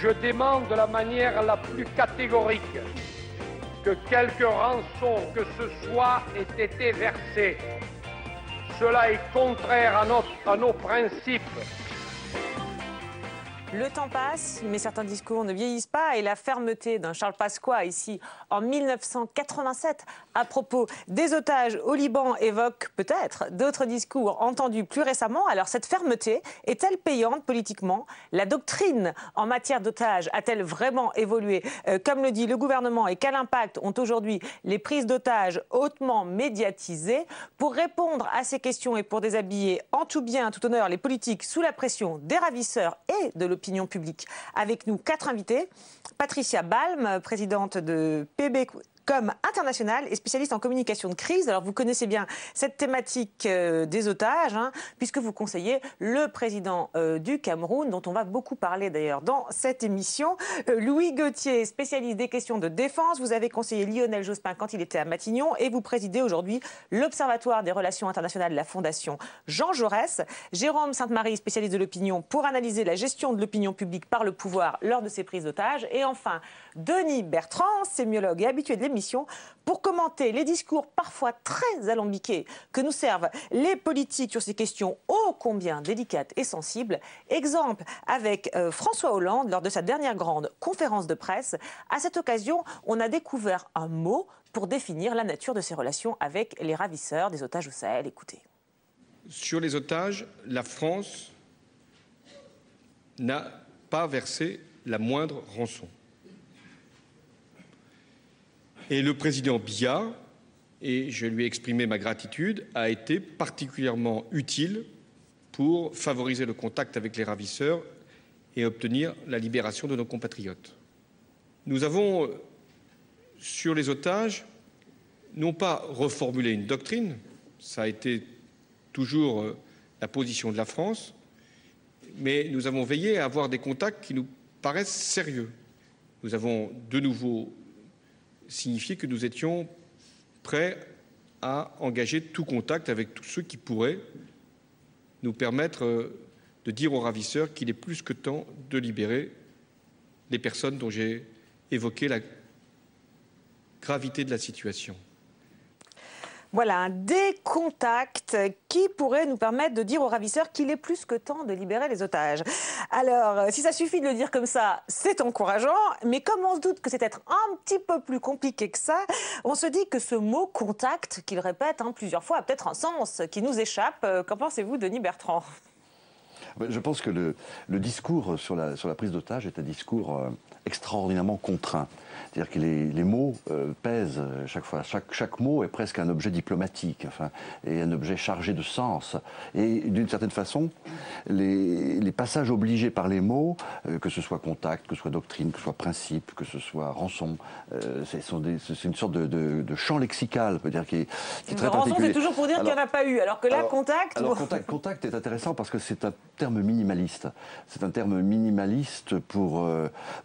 Je demande de la manière la plus catégorique que quelque rançon que ce soit ait été versée. Cela est contraire à nos principes. Le temps passe, mais certains discours ne vieillissent pas et la fermeté d'un Charles Pasqua ici en 1987 à propos des otages au Liban évoque peut-être d'autres discours entendus plus récemment. Alors cette fermeté est-elle payante politiquement? La doctrine en matière d'otages a-t-elle vraiment évolué comme le dit le gouvernement et quel impact ont aujourd'hui les prises d'otages hautement médiatisées? Pour répondre à ces questions et pour déshabiller en tout bien, tout honneur les politiques sous la pression des ravisseurs et de l'opinion publique. Avec nous, 4 invités. Patricia Balme, présidente de PBCom International et spécialiste en communication de crise. Alors, vous connaissez bien cette thématique des otages, puisque vous conseillez le président du Cameroun, dont on va beaucoup parler d'ailleurs dans cette émission. Louis Gauthier, spécialiste des questions de défense. Vous avez conseillé Lionel Jospin quand il était à Matignon et vous présidez aujourd'hui l'Observatoire des relations internationales de la Fondation Jean Jaurès. Jérôme Sainte-Marie, spécialiste de l'opinion, pour analyser la gestion de l'opinion publique par le pouvoir lors de ces prises d'otages. Et enfin, Denis Bertrand, sémiologue et habitué de l'émission, pour commenter les discours parfois très alambiqués que nous servent les politiques sur ces questions ô combien délicates et sensibles. Exemple avec François Hollande lors de sa dernière grande conférence de presse. À cette occasion, on a découvert un mot pour définir la nature de ses relations avec les ravisseurs des otages au Sahel. Écoutez. Sur les otages, la France n'a pas versé la moindre rançon. Et le président Biya, et je lui ai exprimé ma gratitude, a été particulièrement utile pour favoriser le contact avec les ravisseurs et obtenir la libération de nos compatriotes. Nous avons, sur les otages, non pas reformulé une doctrine, ça a été toujours la position de la France, mais nous avons veillé à avoir des contacts qui nous paraissent sérieux. Nous avons de nouveau signifié que nous étions prêts à engager tout contact avec tous ceux qui pourraient nous permettre de dire aux ravisseurs qu'il est plus que temps de libérer les personnes dont j'ai évoqué la gravité de la situation. Voilà, des contacts qui pourraient nous permettre de dire aux ravisseurs qu'il est plus que temps de libérer les otages. Alors, si ça suffit de le dire comme ça, c'est encourageant, mais comme on se doute que c'est être un petit peu plus compliqué que ça, on se dit que ce mot « contact », qu'il répète plusieurs fois, a peut-être un sens qui nous échappe. Qu'en pensez-vous, Denis Bertrand ? Je pense que le discours sur la prise d'otage est un discours extraordinairement contraint. C'est-à-dire que les mots pèsent chaque fois. Chaque mot est presque un objet diplomatique, et un objet chargé de sens. Et d'une certaine façon, les passages obligés par les mots, que ce soit contact, que ce soit doctrine, que ce soit principe, que ce soit rançon, c'est une sorte de champ lexical, peut-dire qui est très rançon, particulier. C'est toujours pour dire qu'il n'y en a pas eu, alors que là, contact... Alors, contact est intéressant parce que c'est un terme minimaliste. C'est un terme minimaliste pour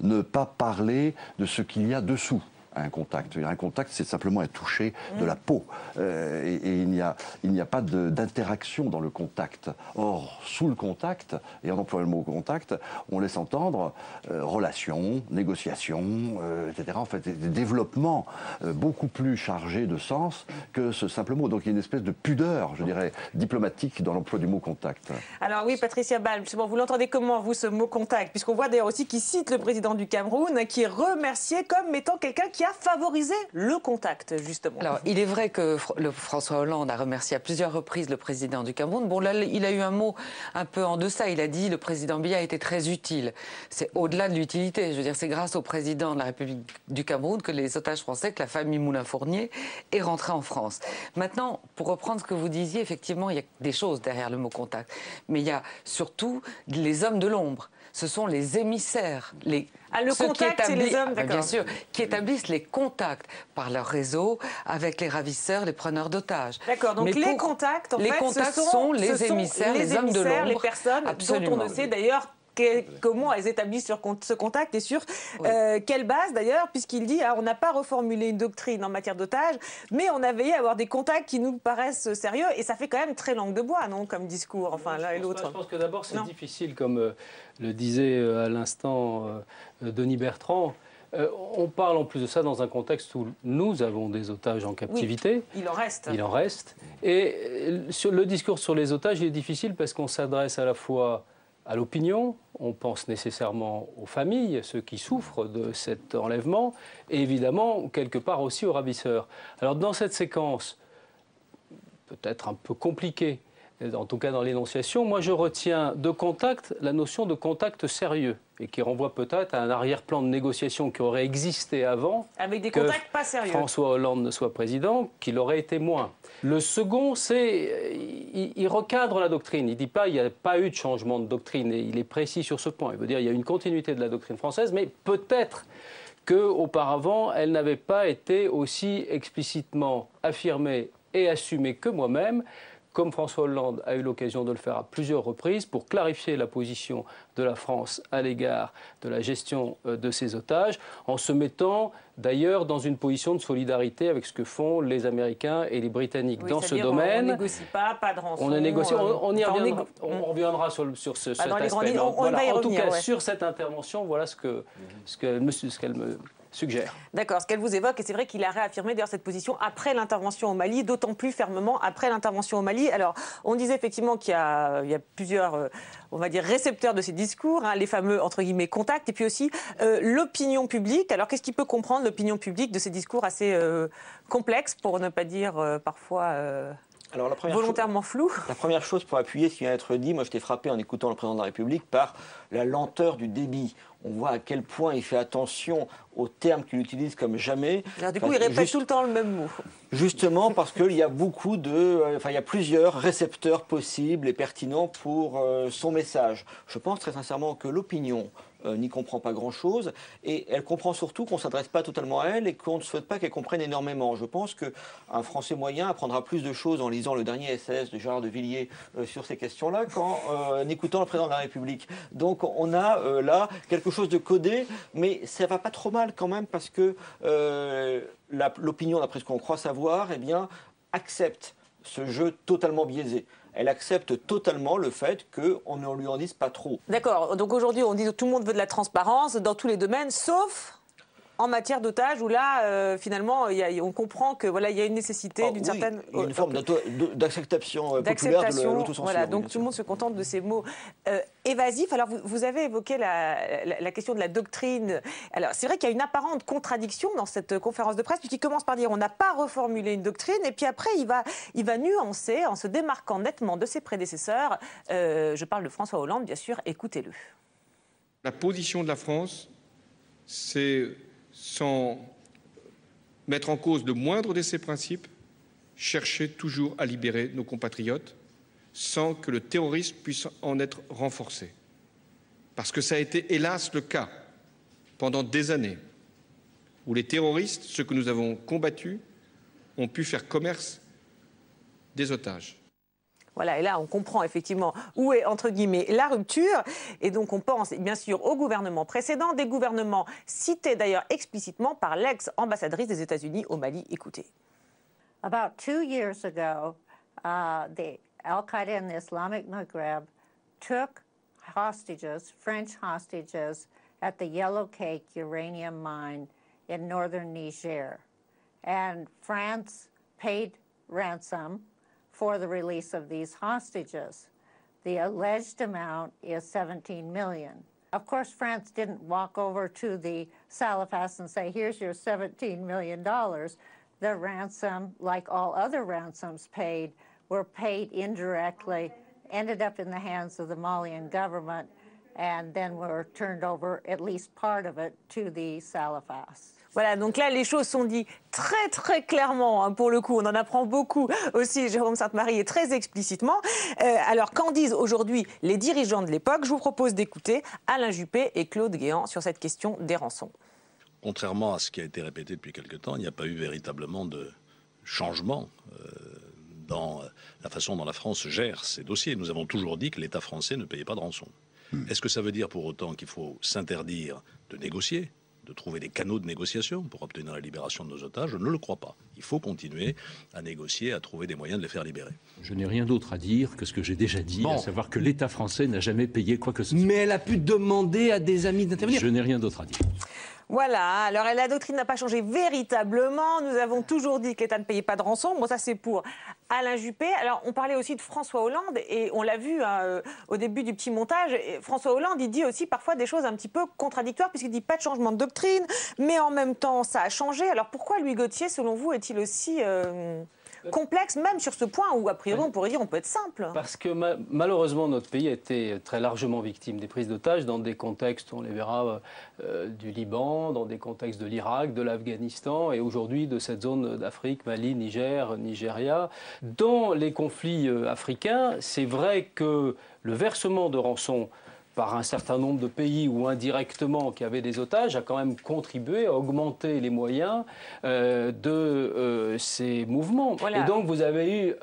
ne pas parler de ce qu'il y a dessous un contact. Un contact, c'est simplement un toucher de la peau. Et il n'y a pas d'interaction dans le contact. Or, sous le contact, et en employant le mot contact, on laisse entendre relations, négociations, etc. En fait, des développements beaucoup plus chargés de sens que ce simple mot. Donc il y a une espèce de pudeur, je dirais, diplomatique dans l'emploi du mot contact. Alors oui, Patricia Balme, justement, vous l'entendez comment, vous, ce mot contact? Puisqu'on voit d'ailleurs aussi qu'il cite le président du Cameroun, qui est remercié comme étant quelqu'un qui a favorisé le contact, justement. Alors, il est vrai que François Hollande a remercié à plusieurs reprises le président du Cameroun. Bon, là, il a eu un mot un peu en deçà. Il a dit le président Biya a été très utile. C'est au-delà de l'utilité. Je veux dire, c'est grâce au président de la République du Cameroun que les otages français, que la famille Moulin-Fournier est rentrée en France. Maintenant, pour reprendre ce que vous disiez, effectivement, il y a des choses derrière le mot contact. Mais il y a surtout les hommes de l'ombre. Ce sont les émissaires, le contact, c'est les hommes, d'accord. Bien sûr, qui établissent les contacts par leur réseau avec les ravisseurs, les preneurs d'otages. D'accord, donc les contacts, en fait, ce sont les émissaires, les hommes de l'ombre. Les personnes dont on ne sait d'ailleurs comment elles établissent ce contact et sur quelle base d'ailleurs, puisqu'il dit on n'a pas reformulé une doctrine en matière d'otages, mais on a veillé à avoir des contacts qui nous paraissent sérieux, et ça fait quand même très langue de bois, non, comme discours, enfin l'un et l'autre. Je pense que d'abord c'est difficile, comme le disait à l'instant Denis Bertrand. On parle en plus de ça dans un contexte où nous avons des otages en captivité. Oui, il en reste. Il en reste. Et sur le discours sur les otages, il est difficile parce qu'on s'adresse à la fois à l'opinion, on pense nécessairement aux familles, ceux qui souffrent de cet enlèvement, et évidemment, quelque part aussi aux ravisseurs. Alors dans cette séquence, peut-être un peu compliquée, en tout cas dans l'énonciation, moi je retiens de contact la notion de contact sérieux et qui renvoie peut-être à un arrière-plan de négociation qui aurait existé avant. Avec des que contacts pas sérieux. François Hollande ne soit président, qu'il aurait été moins. Le second, c'est il recadre la doctrine. Il ne dit pas il n'y a pas eu de changement de doctrine et il est précis sur ce point. Il veut dire il y a une continuité de la doctrine française, mais peut-être qu'auparavant, elle n'avait pas été aussi explicitement affirmée et assumée que moi-même, comme François Hollande a eu l'occasion de le faire à plusieurs reprises, pour clarifier la position de la France à l'égard de la gestion de ses otages, en se mettant d'ailleurs dans une position de solidarité avec ce que font les Américains et les Britanniques dans ce domaine. On ne négocie pas de rançon. On a négocié, on reviendra sur cet aspect. En tout cas, sur cette intervention, voilà ce qu'elle me suggère. D'accord, ce qu'elle vous évoque, et c'est vrai qu'il a réaffirmé d'ailleurs cette position après l'intervention au Mali, d'autant plus fermement après l'intervention au Mali. Alors, on disait effectivement qu'il y a plusieurs, on va dire, récepteurs de ces discours, les fameux, entre guillemets, contacts, et puis aussi l'opinion publique. Alors, qu'est-ce qui peut comprendre l'opinion publique de ces discours assez complexes, pour ne pas dire parfois... Alors, volontairement flou. La première chose pour appuyer ce qui vient d'être dit, moi j'étais frappé en écoutant le président de la République par la lenteur du débit. On voit à quel point il fait attention aux termes qu'il utilise comme jamais. Alors, du coup, il répète tout le temps le même mot. Justement parce qu'il y a il y a plusieurs récepteurs possibles et pertinents pour son message. Je pense très sincèrement que l'opinion n'y comprend pas grand-chose, et elle comprend surtout qu'on ne s'adresse pas totalement à elle et qu'on ne souhaite pas qu'elle comprenne énormément. Je pense qu'un Français moyen apprendra plus de choses en lisant le dernier SAS de Gérard de Villiers sur ces questions-là qu'en écoutant le président de la République. Donc on a là quelque chose de codé, mais ça ne va pas trop mal quand même, parce que l'opinion, d'après ce qu'on croit savoir, eh bien, accepte ce jeu totalement biaisé. Elle accepte totalement le fait qu'on ne lui en dise pas trop. D'accord. Donc aujourd'hui, on dit que tout le monde veut de la transparence dans tous les domaines, sauf en matière d'otages, où là, finalement, on comprend que voilà, il y a une nécessité d'une certaine... Il y a une forme d'acceptation populaire de l'autocensure. Voilà, donc tout le monde se contente de ces mots évasifs. Alors, vous avez évoqué la question de la doctrine. Alors, c'est vrai qu'il y a une apparente contradiction dans cette conférence de presse, puisqu'il commence par dire on n'a pas reformulé une doctrine, et puis après, il va nuancer en se démarquant nettement de ses prédécesseurs. Je parle de François Hollande, bien sûr, écoutez-le. La position de la France, c'est... sans mettre en cause le moindre de ces principes, chercher toujours à libérer nos compatriotes sans que le terrorisme puisse en être renforcé. Parce que ça a été, hélas, le cas pendant des années, où les terroristes, ceux que nous avons combattus, ont pu faire commerce des otages. Voilà, et là, on comprend effectivement où est, entre guillemets, la rupture. Et donc, on pense, bien sûr, au gouvernement précédent, des gouvernements cités d'ailleurs explicitement par l'ex-ambassadrice des États-Unis au Mali. Écoutez. About 2 years ago, the Al-Qaeda in the Islamic Maghreb took hostages, French hostages, at the Yellow Cake uranium mine in northern Niger. And France paid ransom for the release of these hostages. The alleged amount is $17 million. Of course, France didn't walk over to the Salafas and say, here's your $17 million. The ransom, like all other ransoms paid, were paid indirectly, ended up in the hands of the Malian government, and then were turned over, at least part of it, to the Salafas. Voilà, donc là, les choses sont dites très, très clairement. Pour le coup, on en apprend beaucoup aussi, Jérôme Sainte-Marie, et très explicitement. Alors, qu'en disent aujourd'hui les dirigeants de l'époque? Je vous propose d'écouter Alain Juppé et Claude Guéant sur cette question des rançons. Contrairement à ce qui a été répété depuis quelque temps, il n'y a pas eu véritablement de changement dans la façon dont la France gère ces dossiers. Nous avons toujours dit que l'État français ne payait pas de rançon. Est-ce que ça veut dire pour autant qu'il faut s'interdire de négocier, de trouver des canaux de négociation pour obtenir la libération de nos otages? Je ne le crois pas. Il faut continuer à négocier, à trouver des moyens de les faire libérer. Je n'ai rien d'autre à dire que ce que j'ai déjà dit, à savoir que l'État français n'a jamais payé quoi que ce soit. Mais elle a pu demander à des amis d'intervenir. Je n'ai rien d'autre à dire. Voilà, alors la doctrine n'a pas changé véritablement. Nous avons toujours dit que l'État ne payait pas de rançon. Bon, ça c'est pour Alain Juppé. Alors on parlait aussi de François Hollande et on l'a vu au début du petit montage. Et François Hollande, il dit aussi parfois des choses un petit peu contradictoires puisqu'il dit pas de changement de doctrine, mais en même temps ça a changé. Alors pourquoi Louis Gauthier, selon vous, est-il aussi complexe, même sur ce point où, a priori, on pourrait dire on peut être simple? Parce que malheureusement, notre pays a été très largement victime des prises d'otages dans des contextes, on les verra, du Liban, dans des contextes de l'Irak, de l'Afghanistan et aujourd'hui de cette zone d'Afrique, Mali, Niger, Nigeria. Dans les conflits africains, c'est vrai que le versement de rançon par un certain nombre de pays ou indirectement qui avaient des otages, a quand même contribué à augmenter les moyens de ces mouvements. Voilà. Et donc vous avez eu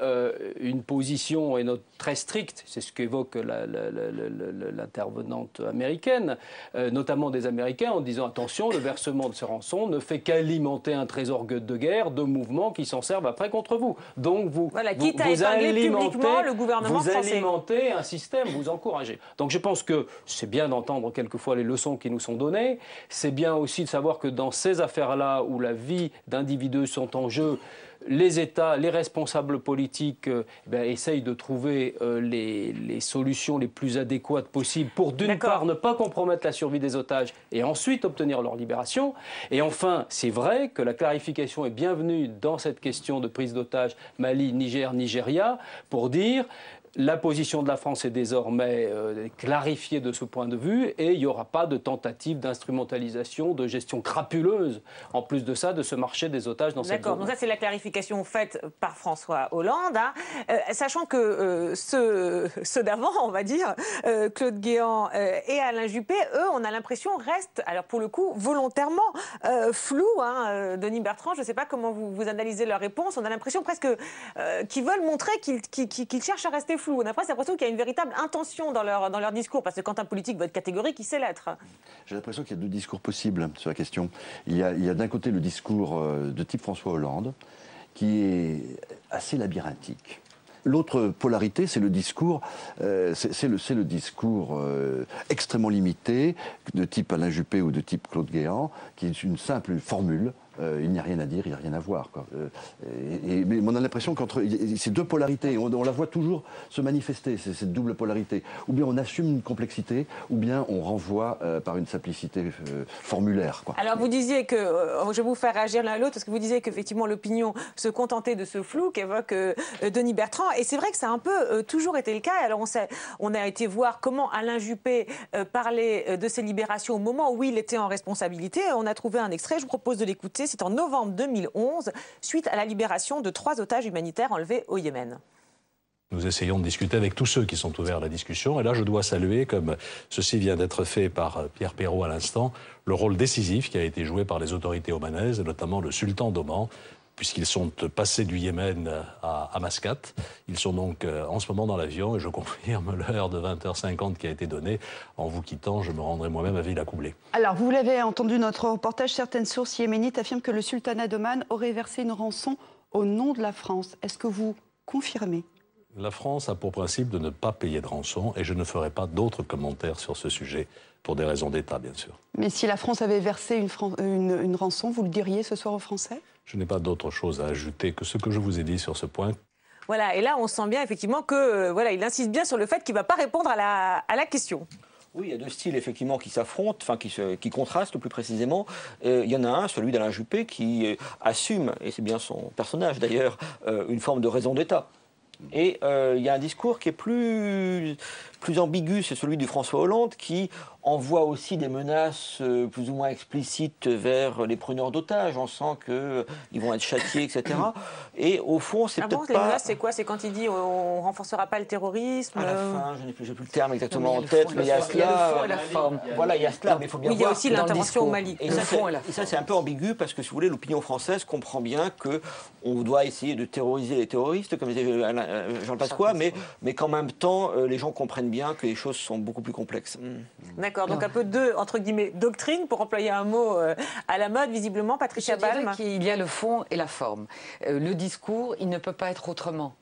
une position très stricte, c'est ce qu'évoque l'intervenante américaine, notamment des Américains, en disant attention, le versement de ces rançons ne fait qu'alimenter un trésor de guerre de mouvements qui s'en servent après contre vous. Donc vous, voilà, quitte à épingler publiquement le gouvernement français. Vous alimentez un système, vous encouragez. Donc je pense que c'est bien d'entendre quelquefois les leçons qui nous sont données. C'est bien aussi de savoir que dans ces affaires-là où la vie d'individus sont en jeu, les États, les responsables politiques essayent de trouver les solutions les plus adéquates possibles pour, d'une part, ne pas compromettre la survie des otages et ensuite obtenir leur libération. Et enfin, c'est vrai que la clarification est bienvenue dans cette question de prise d'otages Mali, Niger, Nigeria pour dire la position de la France est désormais clarifiée de ce point de vue et il n'y aura pas de tentative d'instrumentalisation, de gestion crapuleuse, en plus de ça, de ce marché des otages dans cette zone. D'accord, donc ça c'est la clarification faite par François Hollande, hein. Sachant que ceux d'avant, on va dire, Claude Guéant et Alain Juppé, eux, on a l'impression, restent, alors pour le coup, volontairement flous. Hein. Denis Bertrand, je ne sais pas comment vous analysez leur réponse, on a l'impression presque qu'ils veulent montrer qu'ils cherchent à rester flou. On a presque l'impression qu'il y a une véritable intention dans leur discours, parce que quand un politique veut être catégorique, il sait l'être. J'ai l'impression qu'il y a deux discours possibles sur la question. Il y a d'un côté le discours de type François Hollande, qui est assez labyrinthique. L'autre polarité, c'est le discours, le discours extrêmement limité, de type Alain Juppé ou de type Claude Guéant, qui est une simple formule. Il n'y a rien à dire, il n'y a rien à voir, quoi. Mais on a l'impression qu'entre ces deux polarités, on la voit toujours se manifester, cette double polarité. Ou bien on assume une complexité, ou bien on renvoie par une simplicité formulaire, quoi. Alors vous disiez que, je vais vous faire réagir l'un à l'autre, parce que vous disiez qu'effectivement l'opinion se contentait de ce flou qu'évoque Denis Bertrand. Et c'est vrai que ça a un peu toujours été le cas. Alors on a été voir comment Alain Juppé parlait de ses libérations au moment où il était en responsabilité. On a trouvé un extrait, je vous propose de l'écouter. C'est en novembre 2011, suite à la libération de 3 otages humanitaires enlevés au Yémen. Nous essayons de discuter avec tous ceux qui sont ouverts à la discussion. Et là, je dois saluer, comme ceci vient d'être fait par Pierre Perrault à l'instant, le rôle décisif qui a été joué par les autorités omanaises, et notamment le sultan d'Oman, puisqu'ils sont passés du Yémen à Mascate. Ils sont donc en ce moment dans l'avion et je confirme l'heure de 20h50 qui a été donnée. En vous quittant, je me rendrai moi-même à Villa-Coublay. Alors, vous l'avez entendu, notre reportage, certaines sources yéménites affirment que le sultanat d'Oman aurait versé une rançon au nom de la France. Est-ce que vous confirmez ? La France a pour principe de ne pas payer de rançon et je ne ferai pas d'autres commentaires sur ce sujet pour des raisons d'État, bien sûr. Mais si la France avait versé une rançon, vous le diriez ce soir aux Français ? Je n'ai pas d'autre chose à ajouter que ce que je vous ai dit sur ce point. Voilà, et là on sent bien effectivement que il insiste bien sur le fait qu'il ne va pas répondre à la question. Oui, il y a deux styles effectivement qui s'affrontent, enfin qui contrastent plus précisément. Il y en a un, celui d'Alain Juppé, qui assume, et c'est bien son personnage d'ailleurs, une forme de raison d'État. Et il y a un discours qui est plus ambigu, c'est celui du François Hollande, qui, envoie aussi des menaces plus ou moins explicites vers les preneurs d'otages. On sent qu'ils vont être châtiés, etc. Et au fond, c'est peut-être les pas... menaces, c'est quoi? C'est quand il dit on renforcera pas le terrorisme? À la fin, je n'ai plus le terme exactement en tête, mais il y a cela... Il y a le fond et la forme. Voilà, il y a cela, mais il faut bien voir... Il y a aussi l'intervention au Mali. Et ça, c'est un peu ambigu, parce que, si vous voulez, l'opinion française comprend bien qu'on doit essayer de terroriser les terroristes, comme disait Jean Pasqua, mais qu'en même temps, les gens comprennent bien que les choses sont beaucoup plus complexes. D'accord, donc un peu de, entre guillemets, doctrine, pour employer un mot à la mode, visiblement, Patricia Balme. Il y a le fond et la forme. Le discours, il ne peut pas être autrement.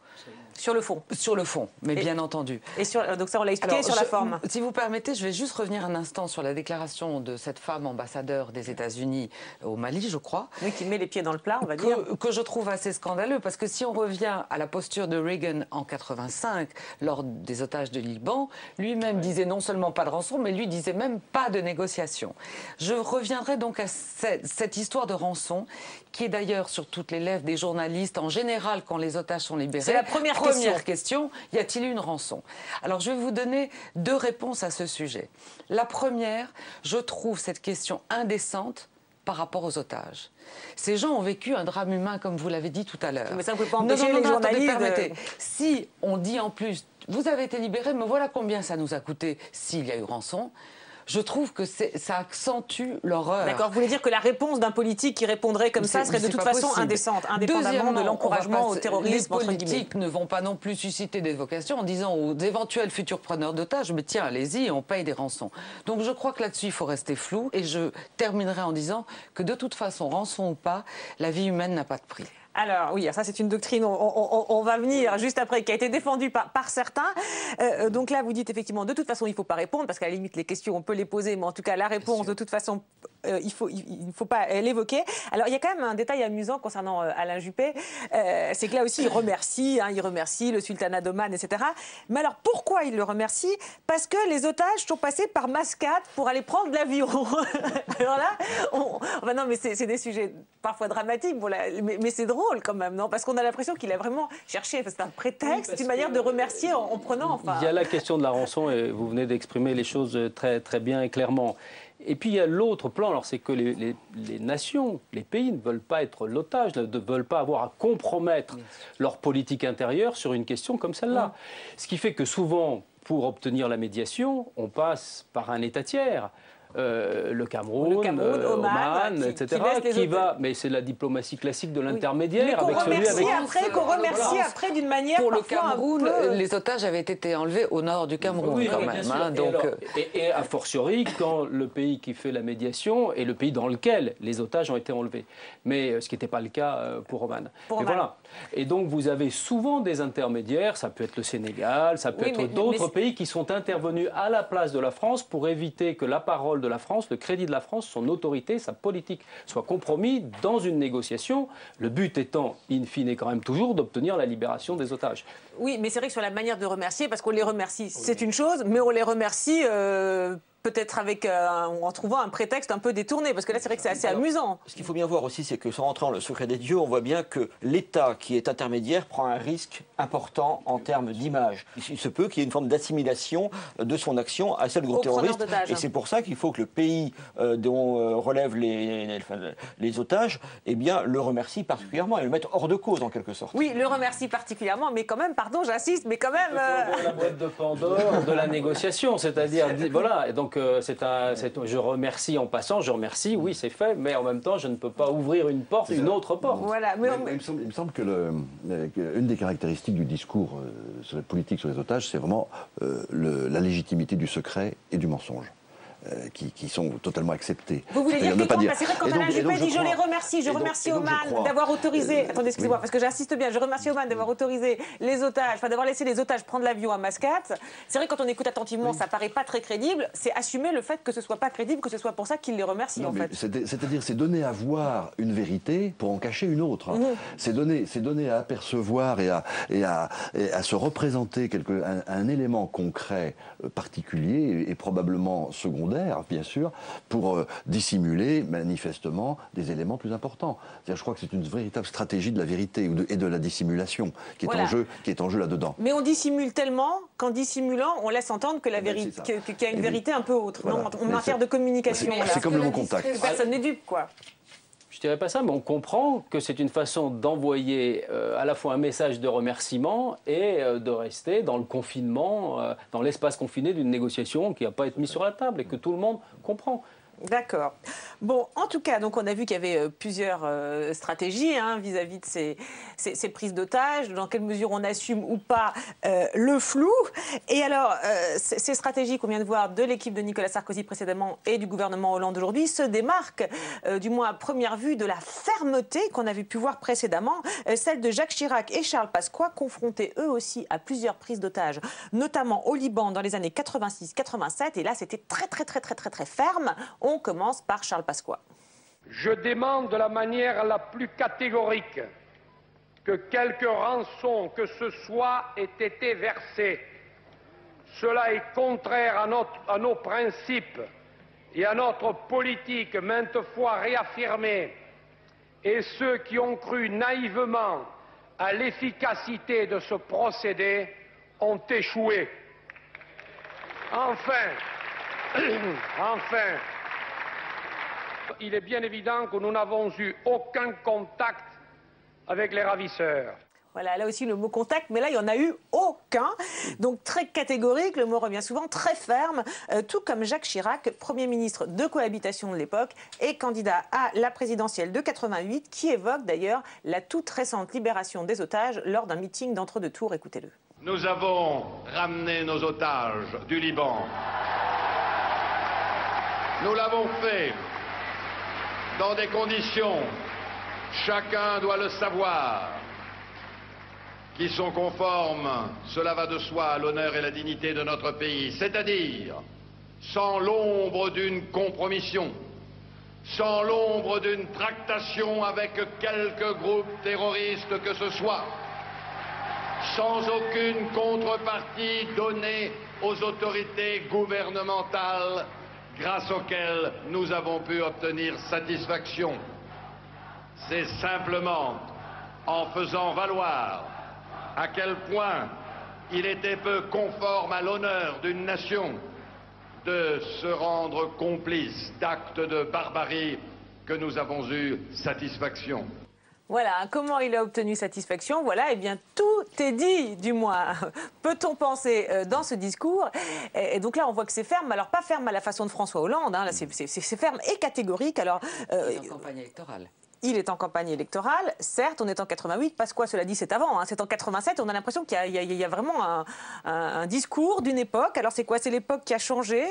Sur le fond. Sur le fond, mais bien entendu. Et donc ça, on l'a expliqué. Sur la forme. Si vous permettez, je vais juste revenir un instant sur la déclaration de cette femme ambassadeur des États-Unis au Mali, je crois. Oui, qui met les pieds dans le plat, on va dire. Que je trouve assez scandaleux, parce que si on revient à la posture de Reagan en 85, lors des otages de Liban, lui-même disait non seulement pas de rançon, mais lui disait même pas de négociation. Je reviendrai donc à cette histoire de rançon, qui est d'ailleurs sur toutes les lèvres des journalistes en général quand les otages sont libérés. C'est la première question, y a-t-il eu une rançon? Alors je vais vous donner deux réponses à ce sujet. La première, je trouve cette question indécente par rapport aux otages. Ces gens ont vécu un drame humain, comme vous l'avez dit tout à l'heure. Mais ça ne peut pas empêcher les journalistes... Permettez. Si on dit en plus, vous avez été libéré, mais voilà combien ça nous a coûté s'il y a eu rançon, je trouve que ça accentue l'horreur. D'accord, vous voulez dire que la réponse d'un politique qui répondrait comme ça serait de toute façon indécente, indépendamment de l'encouragement au terrorisme, les politiques ne vont pas non plus susciter des vocations en disant aux éventuels futurs preneurs d'otages, mais tiens, allez-y, on paye des rançons. Donc je crois que là-dessus, il faut rester flou. Et je terminerai en disant que de toute façon, rançon ou pas, la vie humaine n'a pas de prix. Alors oui, ça c'est une doctrine, on va venir juste après, qui a été défendue par certains. Donc là, vous dites effectivement, de toute façon, il ne faut pas répondre, parce qu'à la limite, les questions, on peut les poser, mais en tout cas, la réponse, de toute façon, il ne faut pas l'évoquer. Alors il y a quand même un détail amusant concernant Alain Juppé, c'est que là aussi, il remercie le sultanat d'Oman, etc. Mais alors pourquoi il le remercie? Parce que les otages sont passés par Mascate pour aller prendre l'avion. Alors là, enfin non, mais c'est des sujets parfois dramatiques, bon, mais c'est drôle quand même, non? Parce qu'on a l'impression qu'il a vraiment cherché, c'est un prétexte, c'est une manière de remercier en prenant, enfin... Il y a la question de la rançon, et vous venez d'exprimer les choses très, très bien et clairement. Et puis il y a l'autre plan, alors c'est que les nations, les pays ne veulent pas être l'otage, ne veulent pas avoir à compromettre leur politique intérieure sur une question comme celle-là. Ce qui fait que souvent, pour obtenir la médiation, on passe par un État tiers. Le Cameroun, Oman, etc. qui va, mais c'est la diplomatie classique de l'intermédiaire. Qu'on remercie après d'une manière pour le Cameroun, les otages avaient été enlevés au nord du Cameroun quand même. Hein, donc... et a fortiori quand le pays qui fait la médiation est le pays dans lequel les otages ont été enlevés. Mais ce qui n'était pas le cas pour Oman. Voilà. Et donc vous avez souvent des intermédiaires, ça peut être le Sénégal, ça peut être d'autres pays qui sont intervenus à la place de la France pour éviter que la parole de la France, le crédit de la France, son autorité, sa politique soit compromis dans une négociation, le but étant, in fine, quand même toujours d'obtenir la libération des otages. Oui, mais c'est vrai que sur la manière de remercier, parce qu'on les remercie, c'est une chose, mais on les remercie... peut-être en trouvant un prétexte un peu détourné, parce que là, c'est vrai que c'est assez amusant. Ce qu'il faut bien voir aussi, c'est que sans rentrer dans le secret des dieux, on voit bien que l'État qui est intermédiaire prend un risque important en termes d'image. Il se peut qu'il y ait une forme d'assimilation de son action à celle du groupe terroriste. Et c'est pour ça qu'il faut que le pays dont relèvent les otages, eh bien, le remercie particulièrement et le mette hors de cause, en quelque sorte. Oui, le remercie particulièrement, mais quand même, pardon, j'insiste, mais quand même... La boîte de Pandore de la négociation, c'est-à-dire, voilà, et donc je remercie en passant, je remercie, oui, c'est fait, mais en même temps, je ne peux pas ouvrir une porte, une autre porte. Voilà, mais il me semble que une des caractéristiques du discours sur la politique sur les otages, c'est vraiment la légitimité du secret et du mensonge. Qui sont totalement acceptés. Vous voulez dire que c'est vrai que quand Alain Juppé dit je les remercie, je remercie Oman d'avoir autorisé, attendez, excusez-moi, parce que j'insiste bien, je remercie Oman d'avoir autorisé les otages, enfin d'avoir laissé les otages prendre l'avion à Mascate. C'est vrai que quand on écoute attentivement, ça paraît pas très crédible, c'est assumer le fait que ce soit pas crédible, que ce soit pour ça qu'il les remercie en fait. C'est-à-dire, c'est donner à voir une vérité pour en cacher une autre. C'est donner à apercevoir et à se représenter un élément concret particulier et probablement secondaire secondaires, bien sûr, pour dissimuler manifestement des éléments plus importants. Je crois que c'est une véritable stratégie de la vérité et de la dissimulation qui est en jeu là-dedans. Mais on dissimule tellement qu'en dissimulant, on laisse entendre que qu'il y a une vérité un peu autre. Voilà. Non, en matière de communication. C'est comme le mot contact. Personne n'est dupe, quoi. Je dirais pas ça, mais on comprend que c'est une façon d'envoyer à la fois un message de remerciement et de rester dans le confinement, dans l'espace confiné d'une négociation qui n'a pas été mise sur la table et que tout le monde comprend. D'accord. Bon, en tout cas, donc on a vu qu'il y avait plusieurs stratégies vis-à-vis de ces prises d'otages, dans quelle mesure on assume ou pas le flou. Et alors, ces stratégies qu'on vient de voir de l'équipe de Nicolas Sarkozy précédemment et du gouvernement Hollande aujourd'hui se démarquent, du moins à première vue, de la fermeté qu'on avait pu voir précédemment, celle de Jacques Chirac et Charles Pasqua, confrontés eux aussi à plusieurs prises d'otages, notamment au Liban dans les années 86-87. Et là, c'était très ferme. On commence par Charles Pasqua. Je demande de la manière la plus catégorique que quelque rançon que ce soit ait été versée. Cela est contraire à nos principes et à notre politique maintes fois réaffirmée. Et ceux qui ont cru naïvement à l'efficacité de ce procédé ont échoué. Enfin, il est bien évident que nous n'avons eu aucun contact avec les ravisseurs. Voilà, là aussi le mot contact, mais là il n'y en a eu aucun. Donc très catégorique, le mot revient souvent, très ferme, tout comme Jacques Chirac, Premier ministre de cohabitation de l'époque et candidat à la présidentielle de 88, qui évoque d'ailleurs la toute récente libération des otages lors d'un meeting d'entre-deux tours. Écoutez-le. Nous avons ramené nos otages du Liban. Nous l'avons fait dans des conditions, chacun doit le savoir, qui sont conformes, cela va de soi, à l'honneur et la dignité de notre pays, c'est-à-dire sans l'ombre d'une compromission, sans l'ombre d'une tractation avec quelque groupe terroriste que ce soit, sans aucune contrepartie donnée aux autorités gouvernementales grâce auxquelles nous avons pu obtenir satisfaction. C'est simplement en faisant valoir à quel point il était peu conforme à l'honneur d'une nation de se rendre complice d'actes de barbarie que nous avons eu satisfaction. Voilà, comment il a obtenu satisfaction? Voilà, eh bien, tout est dit, du moins, peut-on penser dans ce discours. Et donc là, on voit que c'est ferme, alors pas ferme à la façon de François Hollande, là, c'est ferme et catégorique. Alors, il est en campagne électorale. Il est en campagne électorale, certes, on est en 88, Pasqua, cela dit, c'est avant, c'est en 87, on a l'impression qu'il y a vraiment un discours d'une époque. Alors c'est quoi? C'est l'époque qui a changé.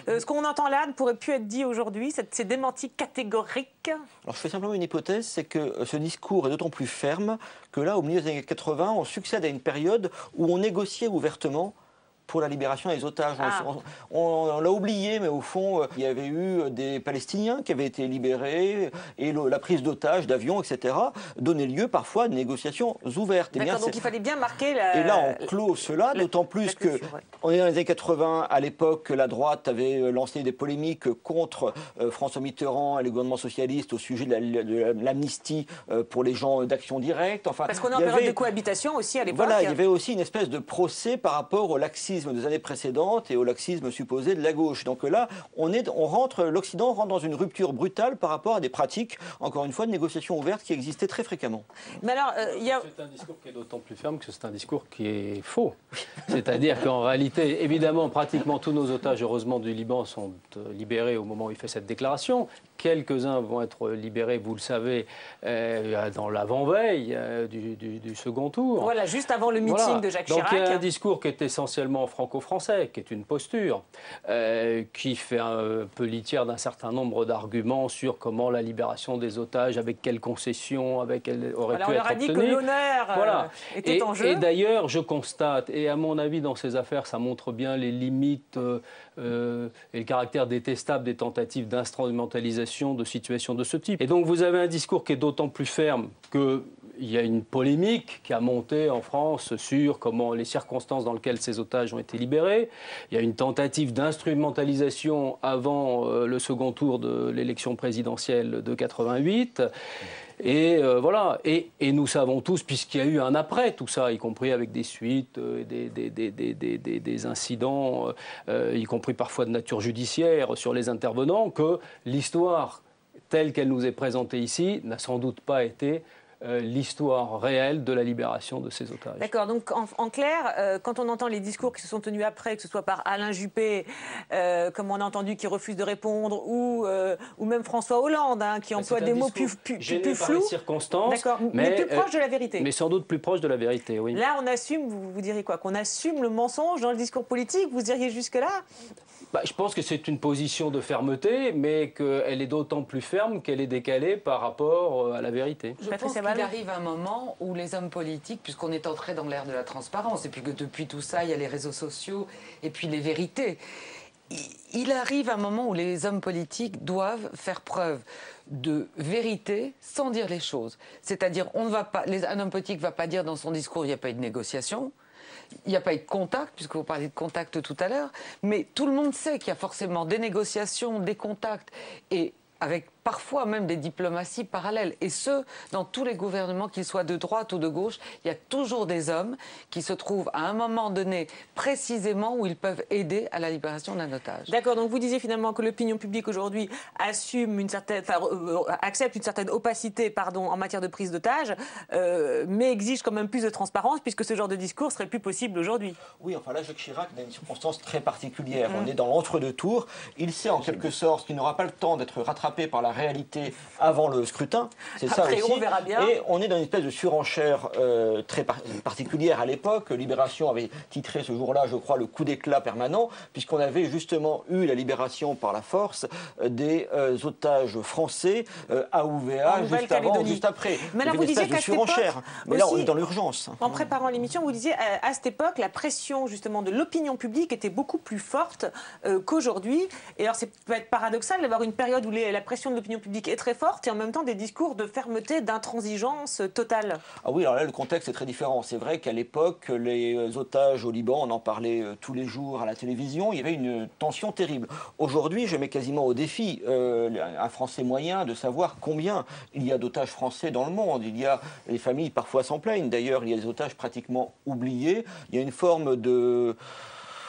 Ce qu'on entend là ne pourrait plus être dit aujourd'hui, ces démentis catégoriques. Alors je fais simplement une hypothèse, c'est que ce discours est d'autant plus ferme que là, au milieu des années 80, on succède à une période où on négociait ouvertement pour la libération des otages. On l'a oublié, mais au fond, il y avait eu des Palestiniens qui avaient été libérés et la prise d'otages, d'avions, etc., donnait lieu parfois à des négociations ouvertes. D'accord, donc il fallait bien marquer Et là, on clôt cela, d'autant plus qu'on est dans les années 80, à l'époque, la droite avait lancé des polémiques contre François Mitterrand et le gouvernement socialiste au sujet de l'amnistie pour les gens d'Action Directe. Enfin, parce qu'on est en période de cohabitation aussi à l'époque. Voilà, il y avait aussi une espèce de procès par rapport au laxisme des années précédentes et au laxisme supposé de la gauche. Donc là, l'Occident rentre dans une rupture brutale par rapport à des pratiques, encore une fois, de négociations ouvertes qui existaient très fréquemment. Mais alors, c'est un discours qui est d'autant plus ferme que c'est un discours qui est faux. C'est-à-dire qu'en réalité, évidemment, pratiquement tous nos otages, heureusement, du Liban sont libérés au moment où il fait cette déclaration. Quelques-uns vont être libérés, vous le savez, dans l'avant-veille du second tour. Voilà, juste avant le meeting de Jacques Chirac. Donc il y a un discours qui est essentiellement franco-français, qui est une posture, qui fait un peu litière d'un certain nombre d'arguments sur comment la libération des otages, avec quelles concessions, avec quelle aurait pu être obtenue. On leur a dit que l'honneur était en jeu. Et d'ailleurs, je constate, et à mon avis, dans ces affaires, ça montre bien les limites et le caractère détestable des tentatives d'instrumentalisation de situations de ce type. Et donc vous avez un discours qui est d'autant plus ferme que il y a une polémique qui a monté en France sur comment les circonstances dans lesquelles ces otages ont été libérés. Il y a une tentative d'instrumentalisation avant le second tour de l'élection présidentielle de 88. Et voilà. Et nous savons tous, puisqu'il y a eu un après tout ça, y compris avec des suites, des incidents, y compris parfois de nature judiciaire sur les intervenants, que l'histoire telle qu'elle nous est présentée ici n'a sans doute pas été l'histoire réelle de la libération de ces otages. D'accord, donc en clair, quand on entend les discours qui se sont tenus après, que ce soit par Alain Juppé, comme on a entendu, qui refuse de répondre, ou même François Hollande, hein, qui emploie des mots plus flous, les circonstances, mais plus proche de la vérité. Mais sans doute plus proche de la vérité, oui. Là, on assume, vous diriez quoi? Qu'on assume le mensonge dans le discours politique? Vous diriez jusque-là? Je pense que c'est une position de fermeté, mais qu'elle est d'autant plus ferme qu'elle est décalée par rapport à la vérité. Je pense qu'il arrive un moment où les hommes politiques, puisqu'on est entré dans l'ère de la transparence, et puis que depuis tout ça, il y a les réseaux sociaux, et puis les vérités, il arrive un moment où les hommes politiques doivent faire preuve de vérité sans dire les choses. C'est-à-dire, un homme politique ne va pas dire dans son discours il n'y a pas eu de négociation. Il n'y a pas eu de contact, puisque vous parliez de contact tout à l'heure, mais tout le monde sait qu'il y a forcément des négociations, des contacts, et avec parfois même des diplomaties parallèles. Et ce, dans tous les gouvernements, qu'ils soient de droite ou de gauche, il y a toujours des hommes qui se trouvent à un moment donné précisément où ils peuvent aider à la libération d'un otage. D'accord, donc vous disiez finalement que l'opinion publique aujourd'hui assume accepte une certaine opacité en matière de prise d'otages, mais exige quand même plus de transparence, puisque ce genre de discours serait plus possible aujourd'hui. Oui, enfin là, Jacques Chirac a une circonstance très particulière. On est dans l'entre-deux tours. Il sait en quelque sorte qu'il n'aura pas le temps d'être rattrapé par la réalité avant le scrutin. C'est ça aussi. On verra bien. Et on est dans une espèce de surenchère très particulière à l'époque. Libération avait titré ce jour-là, je crois, le coup d'éclat permanent, puisqu'on avait justement eu la libération par la force des otages français à Ouvéa, juste avant, juste après. Mais là, vous disiez qu'à cette époque, mais là, on est dans l'urgence. En préparant l'émission, vous disiez à cette époque, la pression justement de l'opinion publique était beaucoup plus forte qu'aujourd'hui. Et alors, c'est peut être paradoxal d'avoir une période où la pression de l'opinion publique est très forte et en même temps des discours de fermeté, d'intransigeance totale. Ah oui, alors là, le contexte est très différent. C'est vrai qu'à l'époque, les otages au Liban, on en parlait tous les jours à la télévision, il y avait une tension terrible. Aujourd'hui, je mets quasiment au défi un Français moyen de savoir combien il y a d'otages français dans le monde. Il y a, les familles parfois s'en plaignent, d'ailleurs, il y a des otages pratiquement oubliés. Il y a une forme de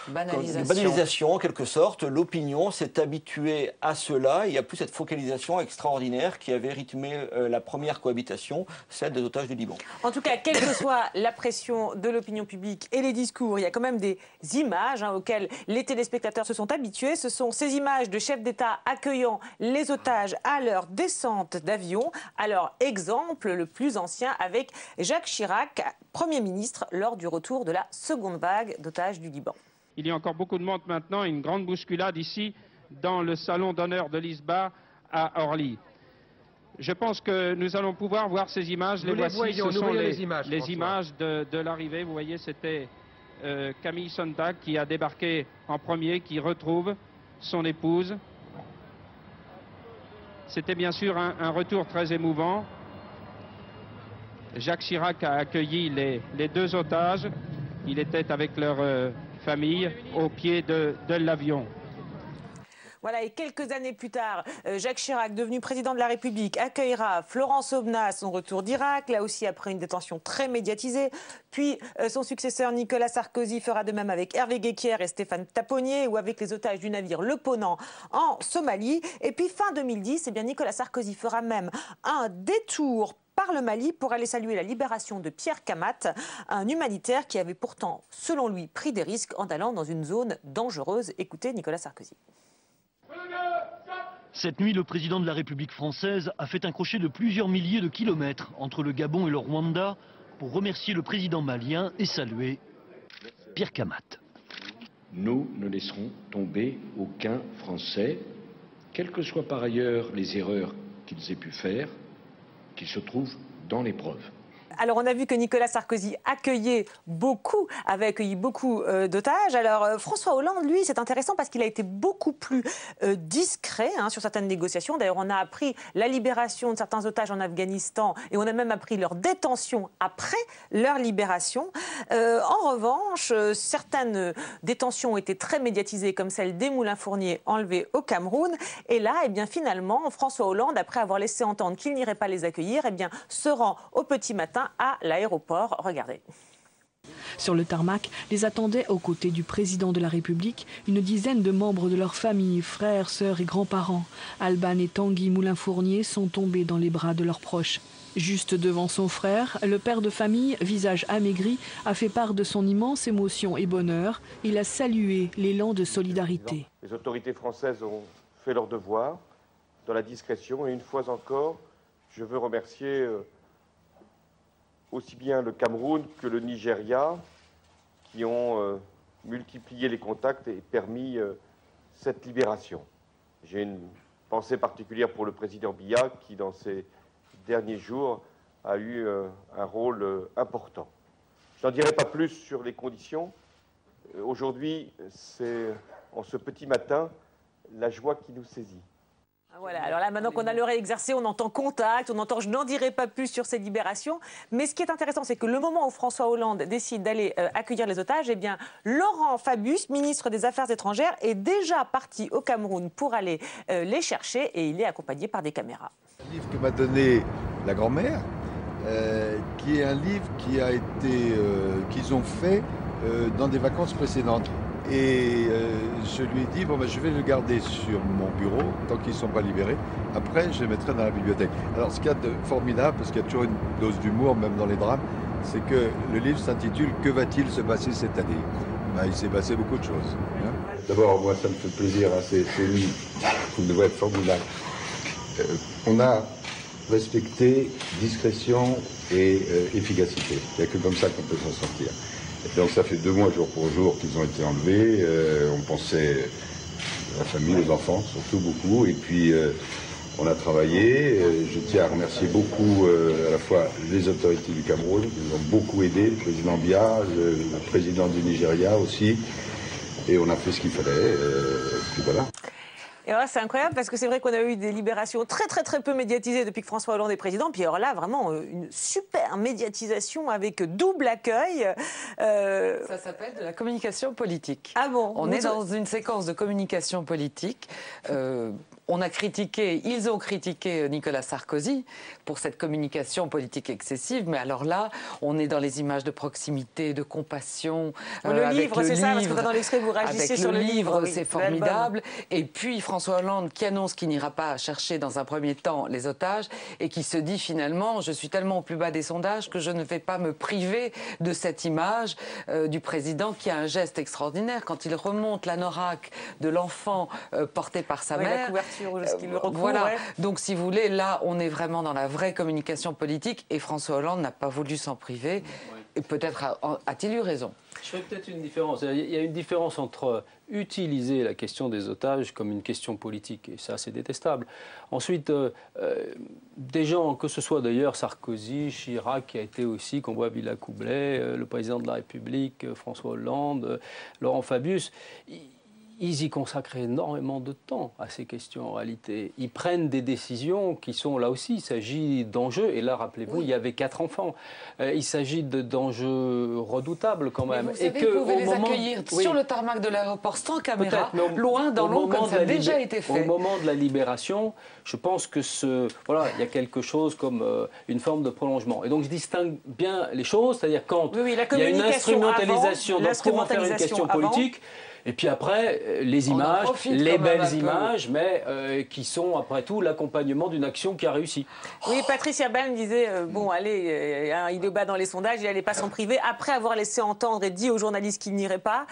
banalisation en quelque sorte. L'opinion s'est habituée à cela. Il n'y a plus cette focalisation extraordinaire qui avait rythmé la première cohabitation, celle des otages du Liban. En tout cas, quelle que soit la pression de l'opinion publique et les discours, il y a quand même des images auxquelles les téléspectateurs se sont habitués. Ce sont ces images de chefs d'État accueillant les otages à leur descente d'avion. Alors, exemple le plus ancien avec Jacques Chirac, Premier ministre, lors du retour de la seconde vague d'otages du Liban. Il y a encore beaucoup de monde maintenant, une grande bousculade ici dans le salon d'honneur de l'ISBA à Orly. Je pense que nous allons pouvoir voir ces images. Les voici, ce sont les images de l'arrivée. Vous voyez, c'était Camille Sontag qui a débarqué en premier, qui retrouve son épouse. C'était bien sûr un retour très émouvant. Jacques Chirac a accueilli les deux otages. Il était avec leur famille au pied de l'avion. Voilà, et quelques années plus tard, Jacques Chirac, devenu président de la République, accueillera Florence Aubenas à son retour d'Irak, là aussi après une détention très médiatisée. Puis son successeur Nicolas Sarkozy fera de même avec Hervé Guéquière et Stéphane Taponnier, ou avec les otages du navire Le Ponant en Somalie. Et puis fin 2010, eh bien, Nicolas Sarkozy fera même un détour par le Mali pour aller saluer la libération de Pierre Kamat, un humanitaire qui avait pourtant, selon lui, pris des risques en allant dans une zone dangereuse. Écoutez Nicolas Sarkozy. Cette nuit, le président de la République française a fait un crochet de plusieurs milliers de kilomètres entre le Gabon et le Rwanda pour remercier le président malien et saluer Pierre Kamat. Nous ne laisserons tomber aucun Français, quelles que soient par ailleurs les erreurs qu'ils aient pu faire, qu'ils se trouvent dans l'épreuve. Alors, on a vu que Nicolas Sarkozy avait accueilli beaucoup d'otages. Alors, François Hollande, lui, c'est intéressant parce qu'il a été beaucoup plus discret sur certaines négociations. D'ailleurs, on a appris la libération de certains otages en Afghanistan et on a même appris leur détention après leur libération. En revanche, certaines détentions ont été très médiatisées, comme celle des Moulins-Fournier enlevés au Cameroun. Et là, eh bien, finalement, François Hollande, après avoir laissé entendre qu'il n'irait pas les accueillir, eh bien, se rend au petit matin à l'aéroport. Regardez. Sur le tarmac, les attendaient aux côtés du président de la République une dizaine de membres de leur famille, frères, sœurs et grands-parents. Alban et Tanguy Moulin-Fournier sont tombés dans les bras de leurs proches. Juste devant son frère, le père de famille, visage amaigri, a fait part de son immense émotion et bonheur. Il a salué l'élan de solidarité. Les autorités françaises ont fait leur devoir dans la discrétion et une fois encore, je veux remercier aussi bien le Cameroun que le Nigeria qui ont multiplié les contacts et permis cette libération. J'ai une pensée particulière pour le président Biya qui, dans ces derniers jours, a eu un rôle important. Je n'en dirai pas plus sur les conditions. Aujourd'hui, c'est en ce petit matin la joie qui nous saisit. Voilà, alors là, maintenant qu'on a l'oreille exercée, on entend contact, on entend je n'en dirai pas plus sur ces libérations. Mais ce qui est intéressant, c'est que le moment où François Hollande décide d'aller accueillir les otages, eh bien, Laurent Fabius, ministre des Affaires étrangères, est déjà parti au Cameroun pour aller les chercher et il est accompagné par des caméras. Un livre que m'a donné la grand-mère, qui est un livre qui a été, qu'ils ont fait dans des vacances précédentes. Et je lui ai dit, bon, ben, je vais le garder sur mon bureau tant qu'ils ne sont pas libérés. Après, je les mettrai dans la bibliothèque. Alors, ce qu'il y a de formidable, parce qu'il y a toujours une dose d'humour, même dans les drames, c'est que le livre s'intitule « Que va-t-il se passer cette année ?» Ben, il s'est passé beaucoup de choses. Hein. D'abord, moi, ça me fait plaisir. Hein, c'est une nouvelle formidable. On a respecté discrétion et efficacité. Il n'y a que comme ça qu'on peut s'en sortir. Et donc ça fait 2 mois jour pour jour qu'ils ont été enlevés. On pensait à la famille, aux enfants, surtout beaucoup. Et puis on a travaillé. Je tiens à remercier beaucoup à la fois les autorités du Cameroun, qui nous ont beaucoup aidés, le président Biya, le président du Nigeria aussi. Et on a fait ce qu'il fallait. Puis voilà. Et alors c'est incroyable parce que c'est vrai qu'on a eu des libérations très peu médiatisées depuis que François Hollande est président. Puis alors là, vraiment une super médiatisation avec double accueil. Ça s'appelle de la communication politique. Ah bon? On est dans une séquence de communication politique. On a critiqué, ils ont critiqué Nicolas Sarkozy pour cette communication politique excessive, mais alors là, on est dans les images de proximité, de compassion. Le livre, c'est ça, parce que dans l'extrait, vous réagissez sur le livre. C'est formidable. Et puis François Hollande qui annonce qu'il n'ira pas chercher dans un premier temps les otages et qui se dit finalement, je suis tellement au plus bas des sondages que je ne vais pas me priver de cette image du président qui a un geste extraordinaire quand il remonte l'anorak de l'enfant porté par sa mère. La couverture. Voilà, ouais. Donc si vous voulez, là on est vraiment dans la vraie communication politique et François Hollande n'a pas voulu s'en priver. Et peut-être a-t-il eu raison. Je ferais peut-être une différence. Il y a une différence entre utiliser la question des otages comme une question politique, et ça c'est détestable. Ensuite, des gens, que ce soit d'ailleurs Sarkozy, Chirac, qui a été aussi, qu'on voit Villa Coublet, le président de la République, François Hollande, Laurent Fabius, ils y consacrent énormément de temps à ces questions en réalité. Ils prennent des décisions qui sont, là aussi, il s'agit d'enjeux. Et là, rappelez-vous, il y avait 4 enfants. Il s'agit d'enjeux redoutables quand même. Mais vous savez, vous pouvez les accueillir sur le tarmac de l'aéroport sans caméra, loin dans l'eau, comme ça a déjà été fait. Au moment de la libération, je pense que voilà, il y a quelque chose comme une forme de prolongement. Et donc, je distingue bien les choses, c'est-à-dire quand il y a une instrumentalisation pour en faire une question politique. Et puis après, les images, les belles images, mais qui sont après tout l'accompagnement d'une action qui a réussi. Oui, Patrice Herbal me disait, bon allez, il est bas dans les sondages, il n'allait pas s'en priver, après avoir laissé entendre et dit aux journalistes qu'il n'irait pas.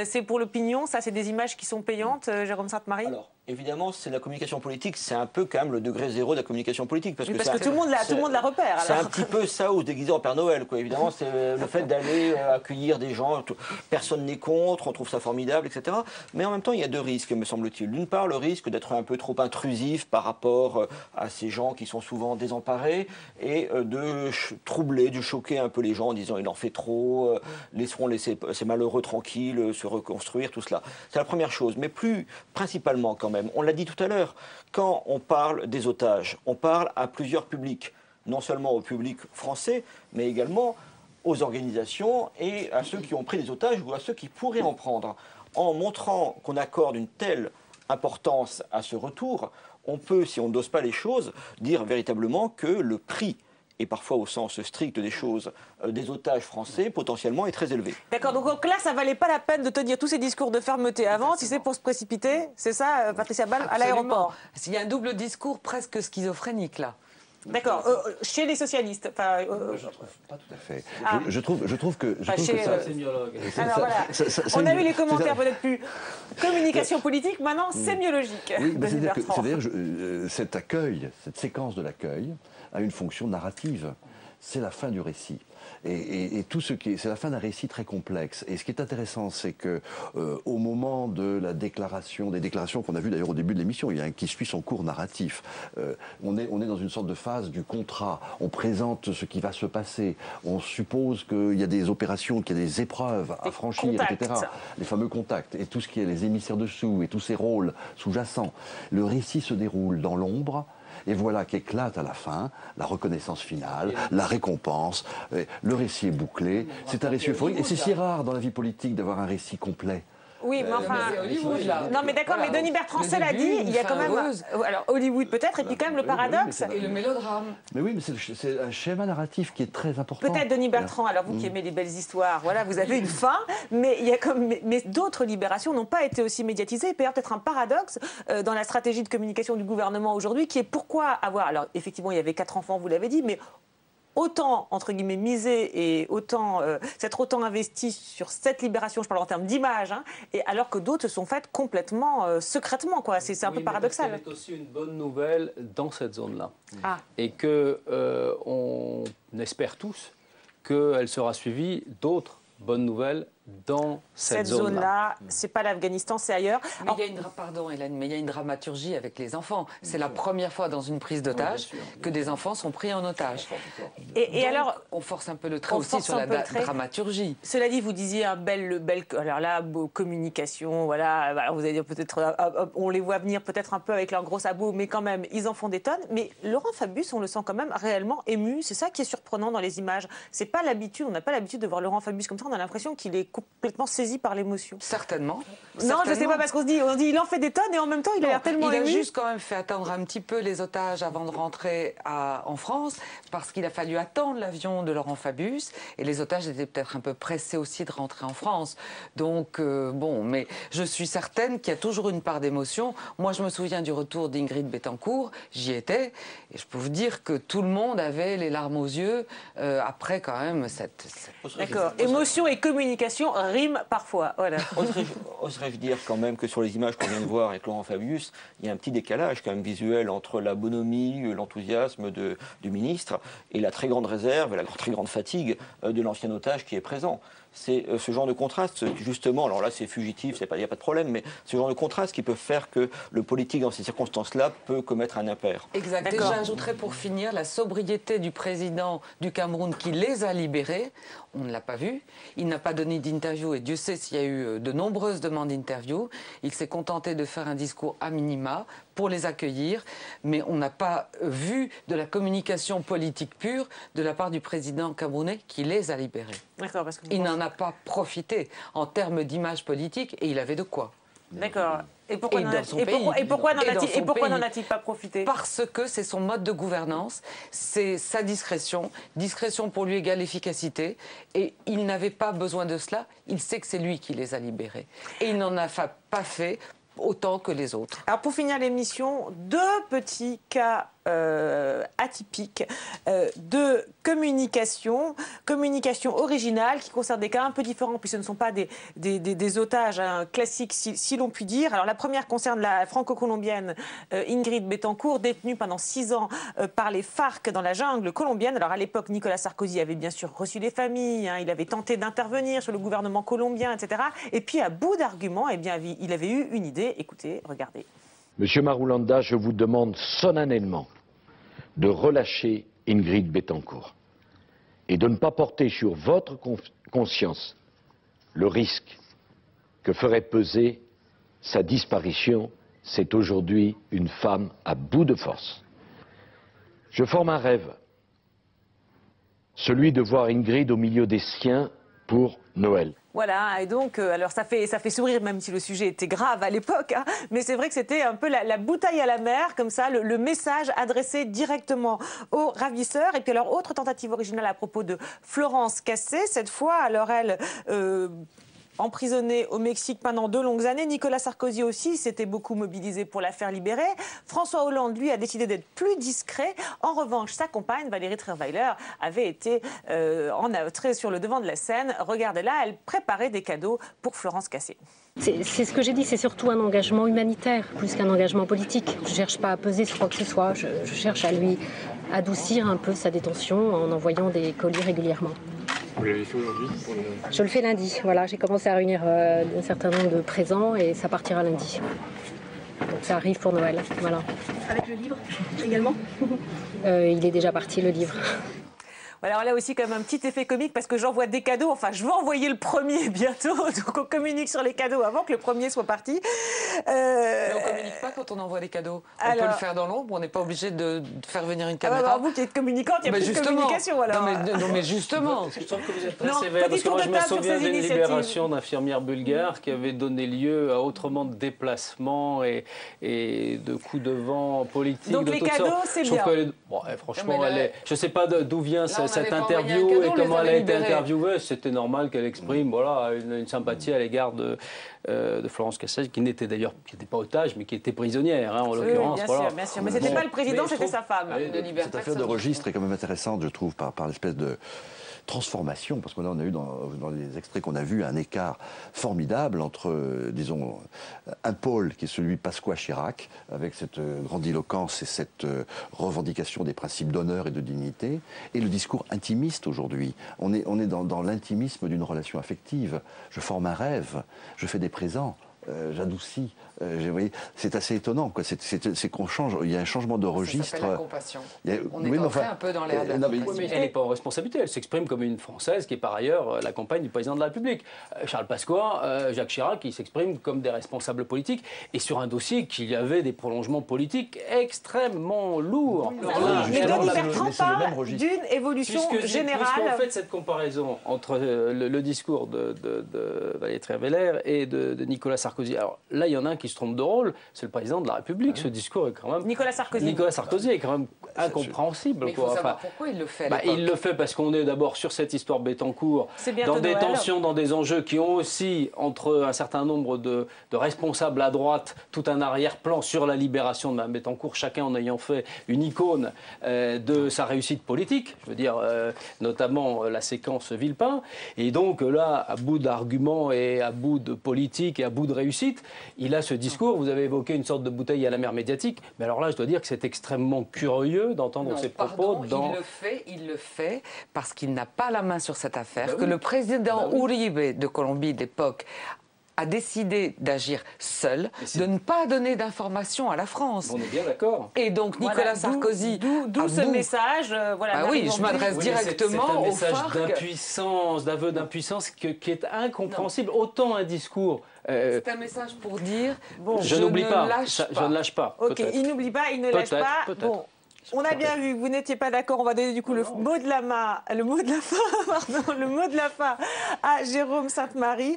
C'est pour l'opinion, ça c'est des images qui sont payantes, Jérôme Sainte-Marie? Alors, évidemment, c'est la communication politique, c'est un peu quand même le degré zéro de la communication politique. Parce que tout le monde la repère. C'est un petit peu ça ou déguisé en Père Noël, quoi. Évidemment, c'est le fait d'aller accueillir des gens, personne n'est contre, on trouve ça formidable, etc. Mais en même temps, il y a deux risques, me semble-t-il. D'une part, le risque d'être un peu trop intrusif par rapport à ces gens qui sont souvent désemparés et de troubler, de choquer un peu les gens en disant il en fait trop, laisserons ces malheureux tranquilles se reconstruire, tout cela. C'est la première chose. Mais plus principalement quand même, on l'a dit tout à l'heure, quand on parle des otages, on parle à plusieurs publics, non seulement au public français, mais également aux organisations et à ceux qui ont pris des otages ou à ceux qui pourraient en prendre. En montrant qu'on accorde une telle importance à ce retour, on peut, si on n'ose pas les choses, dire véritablement que le prix, et parfois au sens strict des choses, des otages français, potentiellement est très élevé. D'accord, donc là, ça valait pas la peine de tenir tous ces discours de fermeté avant, si c'est pour se précipiter, c'est ça, Patricia Ball, à l'aéroport? Il y a un double discours presque schizophrénique, là. D'accord, chez les socialistes. Enfin, je ne trouve pas tout à fait. Je trouve que ça... Alors voilà, on a eu les commentaires peut-être plus communication politique, maintenant sémiologique. Oui, c'est-à-dire cet accueil, cette séquence de l'accueil a une fonction narrative. C'est la fin du récit. Et tout ce qui c'est la fin d'un récit très complexe. Et ce qui est intéressant, c'est que au moment de la déclaration, des déclarations qu'on a vues d'ailleurs au début de l'émission, il y a un qui suit son cours narratif. On est dans une sorte de phase du contrat. On présente ce qui va se passer. On suppose qu'il y a des opérations, qu'il y a des épreuves à franchir, etc. Les fameux contacts et tout ce qui est les émissaires dessous et tous ces rôles sous-jacents. Le récit se déroule dans l'ombre. Et voilà qu'éclate à la fin la reconnaissance finale, la récompense, le récit est bouclé. C'est un récit euphorique et c'est si rare dans la vie politique d'avoir un récit complet. Oui, mais enfin... non, mais d'accord, mais Denis Bertrand l'a dit, il y a quand même... Alors, Hollywood peut-être, et puis quand même le paradoxe... Et le mélodrame. Mais oui, mais c'est un schéma narratif qui est très important. Peut-être Denis Bertrand, alors vous qui aimez les belles histoires, voilà, vous avez une fin, mais il y a comme... mais d'autres libérations n'ont pas été aussi médiatisées. Peut-être un paradoxe dans la stratégie de communication du gouvernement aujourd'hui, qui est pourquoi avoir... Alors, effectivement, il y avait 4 enfants, vous l'avez dit, mais... autant, entre guillemets, miser et autant s'être autant investi sur cette libération, je parle en termes d'image, hein, et alors que d'autres se sont faites complètement secrètement, quoi. C'est un peu paradoxal. C'est aussi une bonne nouvelle dans cette zone-là. Et que on espère tous qu'elle sera suivie d'autres bonnes nouvelles dans cette zone-là. C'est pas l'Afghanistan, c'est ailleurs. Mais il y a une, pardon Hélène, mais il y a une dramaturgie avec les enfants. C'est la première fois dans une prise d'otage que des enfants sont pris en otage. Et alors, on force un peu le trait aussi sur la dramaturgie. Cela dit, vous disiez un bel alors là, communication, voilà, vous allez dire peut-être, on les voit venir peut-être un peu avec leurs gros sabots, mais quand même, ils en font des tonnes. Mais Laurent Fabius, on le sent quand même réellement ému. C'est ça qui est surprenant dans les images. C'est pas l'habitude, on n'a pas l'habitude de voir Laurent Fabius comme ça. On a l'impression qu'il est complètement saisi par l'émotion. Certainement. Non, je ne sais pas, parce qu'on se dit il en fait des tonnes et en même temps il a l'air tellement ému. Il a juste quand même fait attendre un petit peu les otages avant de rentrer en France, parce qu'il a fallu attendre l'avion de Laurent Fabius et les otages étaient peut-être un peu pressés aussi de rentrer en France. Donc bon, mais je suis certaine qu'il y a toujours une part d'émotion. Moi, je me souviens du retour d'Ingrid Betancourt, j'y étais, et je peux vous dire que tout le monde avait les larmes aux yeux après quand même cette... D'accord. Émotion et communication riment parfois. Voilà. Oserais-je dire quand même que sur les images qu'on vient de voir avec Laurent Fabius, il y a un petit décalage quand même visuel entre la bonhomie, l'enthousiasme du ministre et la très grande réserve et la très grande fatigue de l'ancien otage qui est présent. C'est ce genre de contraste, justement, alors là c'est fugitif, il n'y a pas de problème, mais ce genre de contraste qui peut faire que le politique dans ces circonstances-là peut commettre un impair. Exact. Et j'ajouterais pour finir la sobriété du président du Cameroun qui les a libérés. On ne l'a pas vu. Il n'a pas donné d'interview et Dieu sait s'il y a eu de nombreuses demandes d'interview. Il s'est contenté de faire un discours à minima pour les accueillir, mais on n'a pas vu de la communication politique pure de la part du président camerounais qui les a libérés. Il n'en a pas profité en termes d'image politique et il avait de quoi. D'accord. Et pourquoi n'en a-t-il pas profité? Parce que c'est son mode de gouvernance, c'est sa discrétion. Discrétion pour lui égale efficacité. Et il n'avait pas besoin de cela. Il sait que c'est lui qui les a libérés. Et il n'en a pas fait autant que les autres. Alors pour finir l'émission, 2 petits cas atypique de communication originale qui concerne des cas un peu différents, puis ce ne sont pas des otages classiques, si l'on peut dire. Alors la première concerne la franco-colombienne Ingrid Betancourt, détenue pendant 6 ans par les FARC dans la jungle colombienne. Alors à l'époque, Nicolas Sarkozy avait bien sûr reçu les familles, il avait tenté d'intervenir sur le gouvernement colombien, etc. Et puis à bout d'arguments, eh bien, il avait eu une idée. Écoutez, regardez. Monsieur Marulanda, je vous demande solennellement de relâcher Ingrid Betancourt et de ne pas porter sur votre conscience le risque que ferait peser sa disparition. C'est aujourd'hui une femme à bout de force. Je forme un rêve, celui de voir Ingrid au milieu des siens pour Noël. Voilà, et donc, alors ça fait sourire, même si le sujet était grave à l'époque, mais c'est vrai que c'était un peu la bouteille à la mer, comme ça, le message adressé directement aux ravisseurs. Et puis alors, autre tentative originale à propos de Florence Cassé, cette fois, alors elle... emprisonnée au Mexique pendant 2 longues années. Nicolas Sarkozy aussi s'était beaucoup mobilisé pour la faire libérer. François Hollande, lui, a décidé d'être plus discret. En revanche, sa compagne, Valérie Trierweiler, avait été très sur le devant de la scène. Regardez-la, elle préparait des cadeaux pour Florence Cassé. C'est ce que j'ai dit, c'est surtout un engagement humanitaire, plus qu'un engagement politique. Je ne cherche pas à peser sur quoi que ce soit, je cherche à lui adoucir un peu sa détention en envoyant des colis régulièrement. Vous l'avez fait aujourd'hui Je le fais lundi, voilà, j'ai commencé à réunir un certain nombre de présents et ça partira lundi. Donc ça arrive pour Noël, voilà. Avec le livre également Il est déjà parti, le livre. Alors là aussi, comme un petit effet comique, parce que j'envoie des cadeaux. Enfin, je vais envoyer le premier bientôt. Donc on communique sur les cadeaux avant que le premier soit parti. Mais on ne communique pas quand on envoie des cadeaux. On peut le faire dans l'ombre, on n'est pas obligé de faire venir une caméra. Alors vous qui êtes communicante, il n'y a plus de communication alors. Non mais justement. Je trouve que vous êtes très sévère, parce que moi je me souviens d'une libération d'infirmières bulgares qui avait donné lieu à autrement de déplacements et de coups de vent politiques. Donc de les cadeaux, c'est bien. Bon, franchement, je ne sais pas d'où vient cette interview et comment elle a été interviewée. C'était normal qu'elle exprime une sympathie à l'égard de Florence Cassé, qui n'était d'ailleurs pas otage, mais qui était prisonnière, en l'occurrence. Bien sûr. Mais ce n'était pas le président, c'était sa femme. Cette affaire de registre est quand même intéressante, je trouve, par l'espèce de transformation, parce que là on a eu dans les extraits qu'on a vus un écart formidable entre, disons, un pôle qui est celui Pasqua Chirac, avec cette grandiloquence et cette revendication des principes d'honneur et de dignité, et le discours intimiste aujourd'hui. On est dans l'intimisme d'une relation affective. Je forme un rêve, je fais des présents, j'adoucis. C'est assez étonnant, quoi. C'est qu'on change, il y a un changement de registre. Ça s'appelle la compassion. On est entré un peu dans l'ère de la compassion. Mais elle n'est pas en responsabilité, elle s'exprime comme une Française qui est par ailleurs la compagne du président de la République. Charles Pasqua, Jacques Chirac, qui s'expriment comme des responsables politiques, et sur un dossier qu'il y avait des prolongements politiques extrêmement lourds. Mais Denis Bertrand parle d'une évolution générale. Puisqu'on fait cette comparaison entre le discours de Valérie Trierweiler et de Nicolas Sarkozy. Alors là, il y en a un qui se trompe de rôle, c'est le président de la République. Ce discours est quand même... Nicolas Sarkozy est quand même incompréhensible. Mais il faut savoir pourquoi il le fait. Il le fait parce qu'on est d'abord sur cette histoire Bettencourt, dans des tensions, dans des enjeux qui ont aussi, entre un certain nombre de responsables à droite, tout un arrière-plan sur la libération de Mme Bettencourt, chacun en ayant fait une icône de sa réussite politique, je veux dire, notamment la séquence Villepin. Et donc là, à bout d'arguments et à bout de politique et à bout de réussite, il a ce discours. Vous avez évoqué une sorte de bouteille à la mer médiatique, mais alors là, je dois dire que c'est extrêmement curieux d'entendre ces propos. Il le fait parce qu'il n'a pas la main sur cette affaire, que le président Uribe de Colombie de l'époque a décidé d'agir seul, de ne pas donner d'informations à la France. On est bien d'accord. Et donc Nicolas Sarkozy... D'où ce message. Oui, je m'adresse directement au C'est un message d'impuissance, d'aveu d'impuissance qui est incompréhensible. Autant un discours... C'est un message pour dire... je ne lâche pas. Ok, il n'oublie pas, il ne lâche pas. Bon. On a bien vu que vous n'étiez pas d'accord. On va donner du coup le mot de la fin à Jérôme Sainte-Marie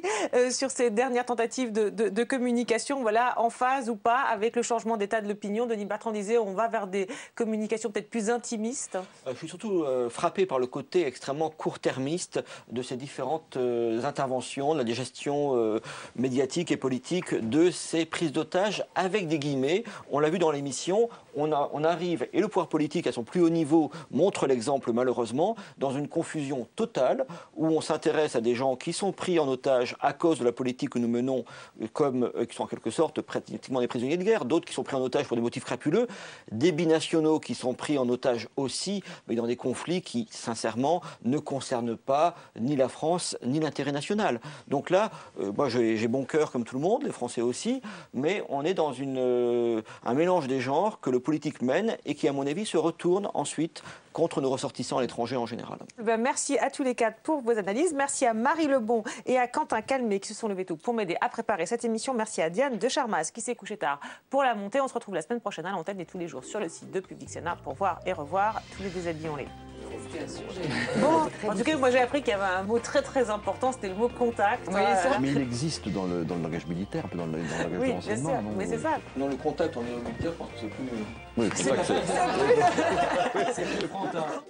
sur ces dernières tentatives de communication. Voilà, en phase ou pas avec le changement d'état de l'opinion. Denis Bertrand disait on va vers des communications peut-être plus intimistes. Je suis surtout frappé par le côté extrêmement court-termiste de ces différentes interventions, de la digestion médiatique et politique de ces prises d'otages avec des guillemets. On l'a vu dans l'émission, on arrive et le point pouvoirs politiques à son plus haut niveau montrent l'exemple malheureusement, dans une confusion totale où on s'intéresse à des gens qui sont pris en otage à cause de la politique que nous menons, comme qui sont en quelque sorte pratiquement des prisonniers de guerre, d'autres qui sont pris en otage pour des motifs crapuleux, des binationaux qui sont pris en otage aussi, mais dans des conflits qui, sincèrement, ne concernent pas ni la France ni l'intérêt national. Donc là, moi j'ai bon cœur comme tout le monde, les Français aussi, mais on est dans un mélange des genres que le politique mène et qui, à mon avis, se retourne ensuite contre nos ressortissants à l'étranger en général. Merci à tous les quatre pour vos analyses. Merci à Marie Lebon et à Quentin Calmet qui se sont levés tôt pour m'aider à préparer cette émission. Merci à Diane de Charmas qui s'est couchée tard pour la montée. On se retrouve la semaine prochaine à l'antenne et tous les jours sur le site de Public Sénat pour voir et revoir tous les déshabillons-les. Bon, en tout cas, moi j'ai appris qu'il y avait un mot très important, c'était le mot contact. Oui, mais il existe dans le langage militaire, un peu dans le langage de renseignement. Oui, mais c'est ça. Dans le contact, on est au militaire parce que c'est plus... Oui, c'est plus le contact.